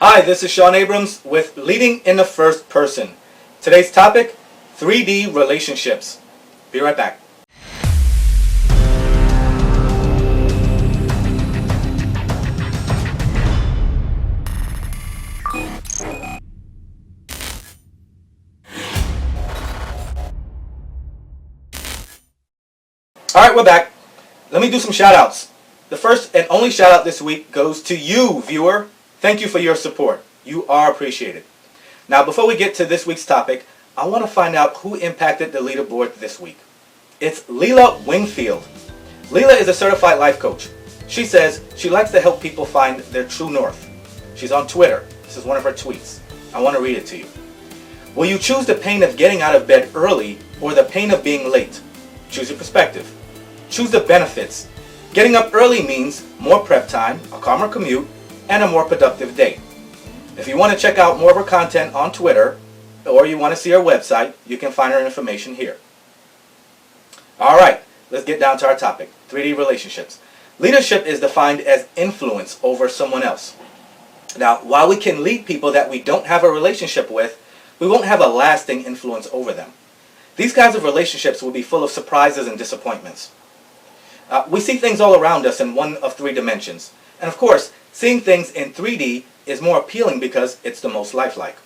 Hi, this is Shawn Abrams with Leading in the First Person. Today's topic, 3D relationships. Be right back. Alright, we're back. Let me do some shout outs. The first and only shout out this week goes to you, viewer. Thank you for your support. You are appreciated. Now, before we get to this week's topic, I want to find out who impacted the leaderboard this week. It's Leala Wingfield. Leala is a certified life coach. She says she likes to help people find their true north. She's on Twitter. This is one of her tweets. I want to read it to you. Will you choose the pain of getting out of bed early or the pain of being late? Choose your perspective. Choose the benefits. Getting up early means more prep time, a calmer commute, and a more productive day. If you want to check out more of her content on Twitter, or you want to see her website, you can find her information here. Alright, let's get down to our topic, 3D relationships. Leadership is defined as influence over someone else. Now, while we can lead people that we don't have a relationship with, we won't have a lasting influence over them. These kinds of relationships will be full of surprises and disappointments. We see things all around us in one of three dimensions. And of course, seeing things in 3D is more appealing because it's the most lifelike.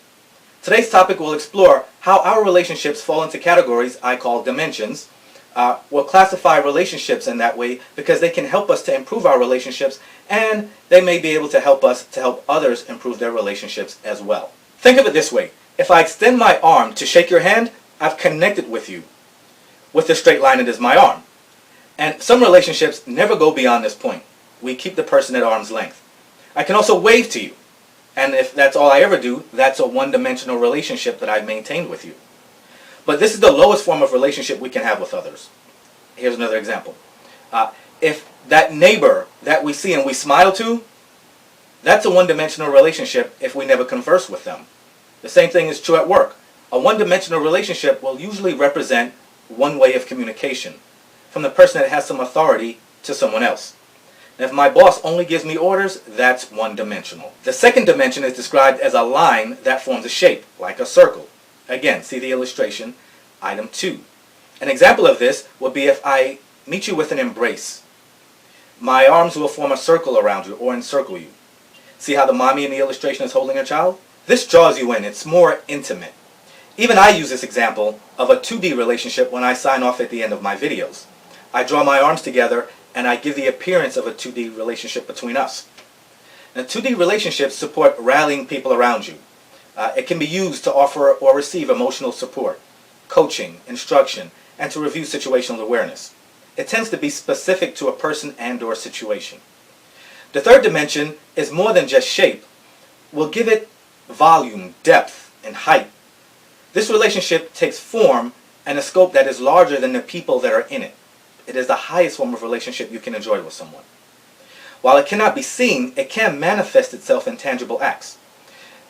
Today's topic will explore how our relationships fall into categories I call dimensions. We'll classify relationships in that way because they can help us to improve our relationships, and they may be able to help us to help others improve their relationships as well. Think of it this way. If I extend my arm to shake your hand, I've connected with you. With the straight line, it is my arm. And some relationships never go beyond this point. We keep the person at arm's length. I can also wave to you. And if that's all I ever do, that's a one-dimensional relationship that I've maintained with you. But this is the lowest form of relationship we can have with others. Here's another example. If that neighbor that we see and we smile to, that's a one-dimensional relationship if we never converse with them. The same thing is true at work. A one-dimensional relationship will usually represent one way of communication, from the person that has some authority to someone else. Now, if my boss only gives me orders, that's one-dimensional. The second dimension is described as a line that forms a shape, like a circle. Again, see the illustration, item 2. An example of this would be if I meet you with an embrace. My arms will form a circle around you or encircle you. See how the mommy in the illustration is holding her child? This draws you in. It's more intimate. Even I use this example of a 2D relationship when I sign off at the end of my videos. I draw my arms together and I give the appearance of a 2D relationship between us. Now, 2D relationships support rallying people around you. It can be used to offer or receive emotional support, coaching, instruction, and to review situational awareness. It tends to be specific to a person and or situation. The third dimension is more than just shape. We'll give it volume, depth, and height. This relationship takes form and a scope that is larger than the people that are in it. It is the highest form of relationship you can enjoy with someone. While it cannot be seen, it can manifest itself in tangible acts.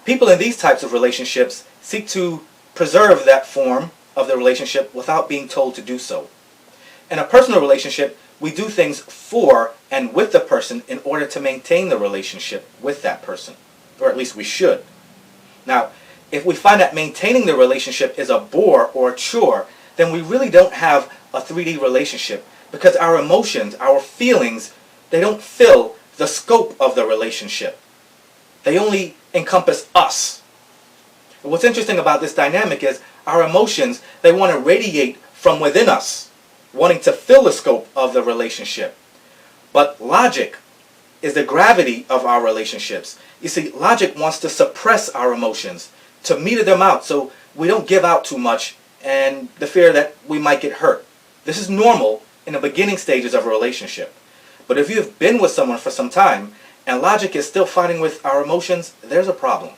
People in these types of relationships seek to preserve that form of the relationship without being told to do so. In a personal relationship, we do things for and with the person in order to maintain the relationship with that person, or at least we should. Now, if we find that maintaining the relationship is a bore or a chore, then we really don't have a 3D relationship, because our emotions, our feelings, they don't fill the scope of the relationship. They only encompass us. And what's interesting about this dynamic is our emotions, they want to radiate from within us, wanting to fill the scope of the relationship. But logic is the gravity of our relationships. You see, logic wants to suppress our emotions, to meter them out so we don't give out too much, and the fear that we might get hurt. This is normal in the beginning stages of a relationship. But if you've been with someone for some time and logic is still fighting with our emotions, there's a problem.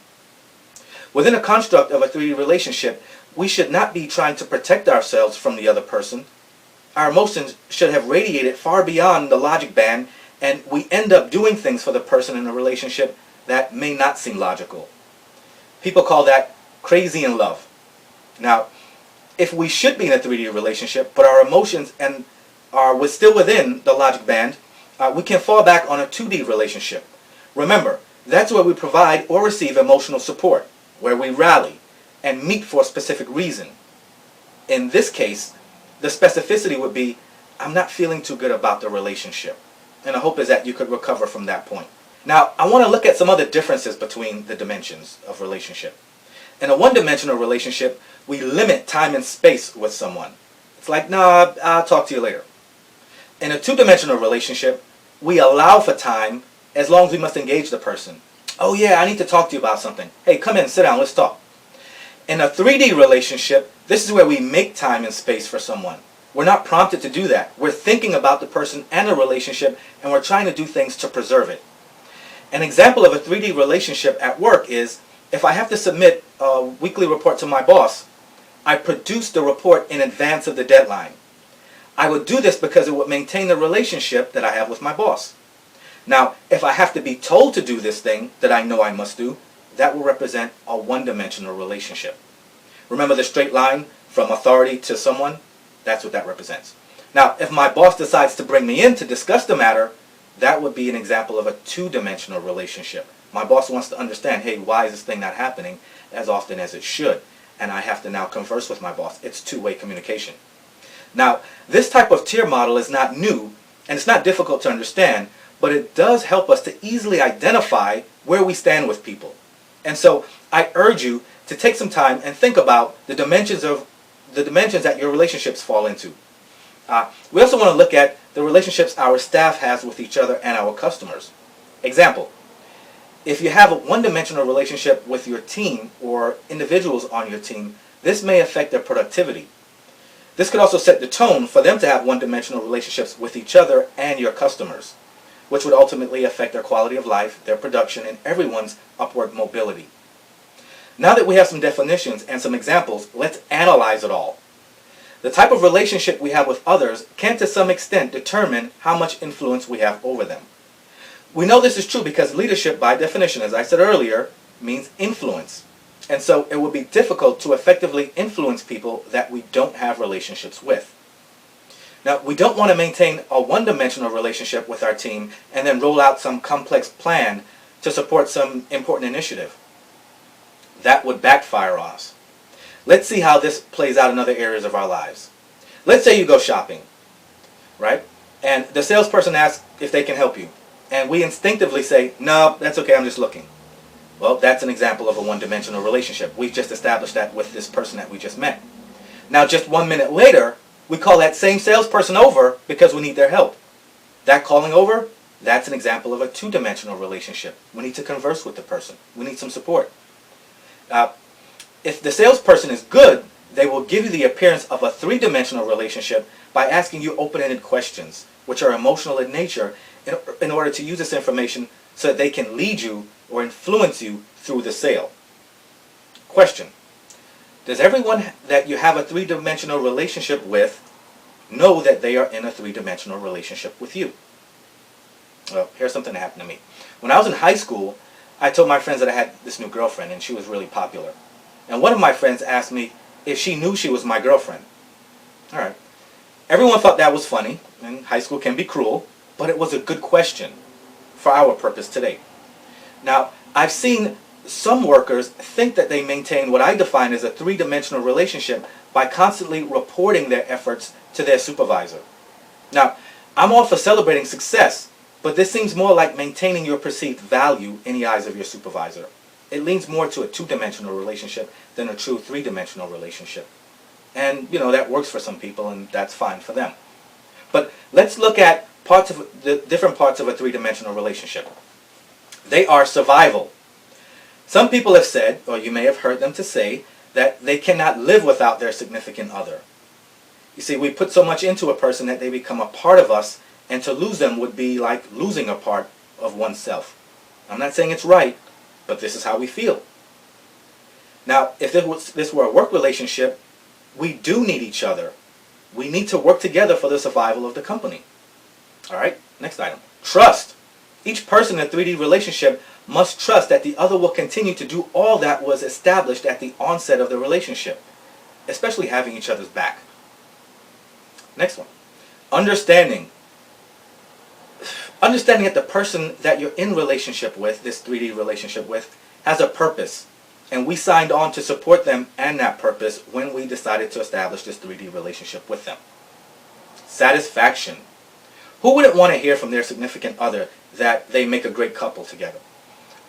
Within a construct of a 3D relationship, we should not be trying to protect ourselves from the other person. Our emotions should have radiated far beyond the logic band, and we end up doing things for the person in a relationship that may not seem logical. People call that crazy in love. Now, if we should be in a 3D relationship, but our emotions are still within the logic band, we can fall back on a 2D relationship. Remember, That's where we provide or receive emotional support, where we rally and meet for a specific reason. In this case, the specificity would be, I'm not feeling too good about the relationship. And the hope is that you could recover from that point. Now, I want to look at some other differences between the dimensions of relationship. In a one-dimensional relationship, we limit time and space with someone. It's like, nah, I'll talk to you later. In a two-dimensional relationship, we allow for time as long as we must engage the person. Oh yeah, I need to talk to you about something. Hey, come in, sit down, let's talk. In a 3D relationship, this is where we make time and space for someone. We're not prompted to do that. We're thinking about the person and the relationship, and we're trying to do things to preserve it. An example of a 3D relationship at work is, if I have to submit a weekly report to my boss, I produce the report in advance of the deadline. I would do this because it would maintain the relationship that I have with my boss. Now, if I have to be told to do this thing that I know I must do, that will represent a one-dimensional relationship. Remember the straight line from authority to someone? That's what that represents. Now, if my boss decides to bring me in to discuss the matter, that would be an example of a two-dimensional relationship. My boss wants to understand, hey, why is this thing not happening as often as it should? And I have to now converse with my boss. It's two-way communication. Now, this type of tier model is not new, and it's not difficult to understand, but it does help us to easily identify where we stand with people. And so I urge you to take some time and think about the dimensions that your relationships fall into. We also want to look at the relationships our staff has with each other and our customers. Example, if you have a one-dimensional relationship with your team or individuals on your team, this may affect their productivity. This could also set the tone for them to have one-dimensional relationships with each other and your customers, which would ultimately affect their quality of life, their production, and everyone's upward mobility. Now that we have some definitions and some examples, let's analyze it all. The type of relationship we have with others can to some extent determine how much influence we have over them. We know this is true because leadership, by definition, as I said earlier, means influence. And so it would be difficult to effectively influence people that we don't have relationships with. Now, we don't want to maintain a one-dimensional relationship with our team and then roll out some complex plan to support some important initiative. That would backfire on us. Let's see how this plays out in other areas of our lives. Let's say you go shopping, right? And the salesperson asks if they can help you. And we instinctively say, no, that's okay, I'm just looking. Well, that's an example of a one-dimensional relationship. We've just established that with this person that we just met. Now, just 1 minute later, we call that same salesperson over because we need their help. That calling over, that's an example of a two-dimensional relationship. We need to converse with the person. We need some support. If the salesperson is good, they will give you the appearance of a three-dimensional relationship by asking you open-ended questions, which are emotional in nature, in order to use this information so that they can lead you or influence you through the sale. Question: does everyone that you have a three-dimensional relationship with know that they are in a three-dimensional relationship with you? Well, here's something that happened to me. When I was in high school, I told my friends that I had this new girlfriend and she was really popular. And one of my friends asked me if she knew she was my girlfriend. All right. Everyone thought that was funny, and high school can be cruel, but it was a good question for our purpose today. Now, I've seen some workers think that they maintain what I define as a three-dimensional relationship by constantly reporting their efforts to their supervisor. Now, I'm all for celebrating success, but this seems more like maintaining your perceived value in the eyes of your supervisor. It leans more to a two-dimensional relationship than a true three-dimensional relationship. And, that works for some people, and that's fine for them. But let's look at the different parts of a three-dimensional relationship. They are survival. Some people have said, or you may have heard them to say, that they cannot live without their significant other. You see, we put so much into a person that they become a part of us, and to lose them would be like losing a part of oneself. I'm not saying it's right, but this is how we feel. Now, if this were a work relationship, we do need each other. We need to work together for the survival of the company. All right, next item. Trust. Each person in a 3D relationship must trust that the other will continue to do all that was established at the onset of the relationship, especially having each other's back. Next one. Understanding. Understanding that the person that you're in relationship with, this 3D relationship with, has a purpose. And we signed on to support them and that purpose when we decided to establish this 3D relationship with them. Satisfaction. Who wouldn't want to hear from their significant other that they make a great couple together?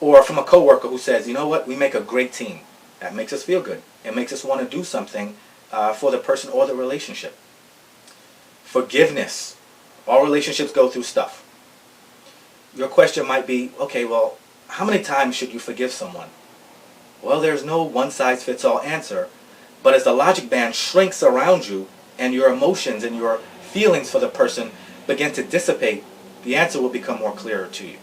Or from a coworker who says, you know what, we make a great team. That makes us feel good. It makes us want to do something for the person or the relationship. Forgiveness. All relationships go through stuff. Your question might be, okay, well, how many times should you forgive someone? Well, there's no one-size-fits-all answer, but as the logic band shrinks around you and your emotions and your feelings for the person begin to dissipate, the answer will become more clearer to you.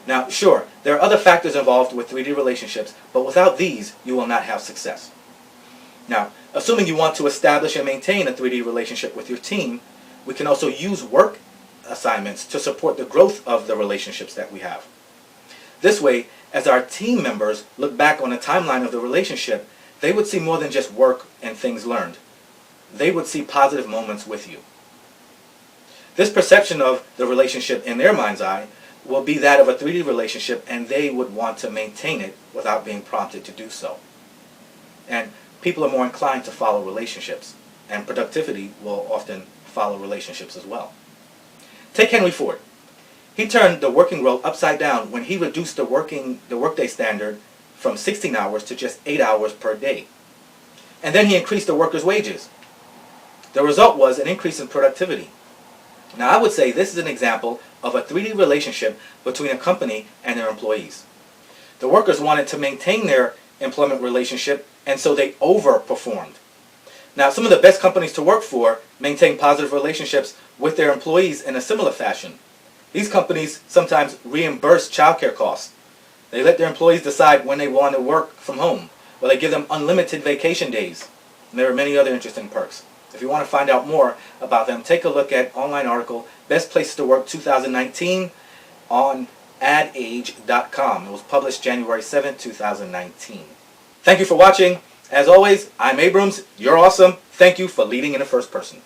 Now, sure, there are other factors involved with 3D relationships, but without these, you will not have success. Now, assuming you want to establish and maintain a 3D relationship with your team, we can also use work assignments to support the growth of the relationships that we have. This way, as our team members look back on a timeline of the relationship, they would see more than just work and things learned. They would see positive moments with you. This perception of the relationship in their mind's eye will be that of a 3D relationship, and they would want to maintain it without being prompted to do so. And people are more inclined to follow relationships, and productivity will often follow relationships as well. Take Henry Ford. He turned the working world upside down when he reduced the workday standard from 16 hours to just 8 hours per day. And then he increased the workers' wages. The result was an increase in productivity. Now, I would say this is an example of a 3D relationship between a company and their employees. The workers wanted to maintain their employment relationship, and so they overperformed. Now, some of the best companies to work for maintain positive relationships with their employees in a similar fashion. These companies sometimes reimburse childcare costs. They let their employees decide when they want to work from home, or they give them unlimited vacation days. And there are many other interesting perks. If you want to find out more about them, take a look at online article, Best Places to Work 2019 on adage.com. It was published January 7, 2019. Thank you for watching. As always, I'm Abrams. You're awesome. Thank you for leading in the first person.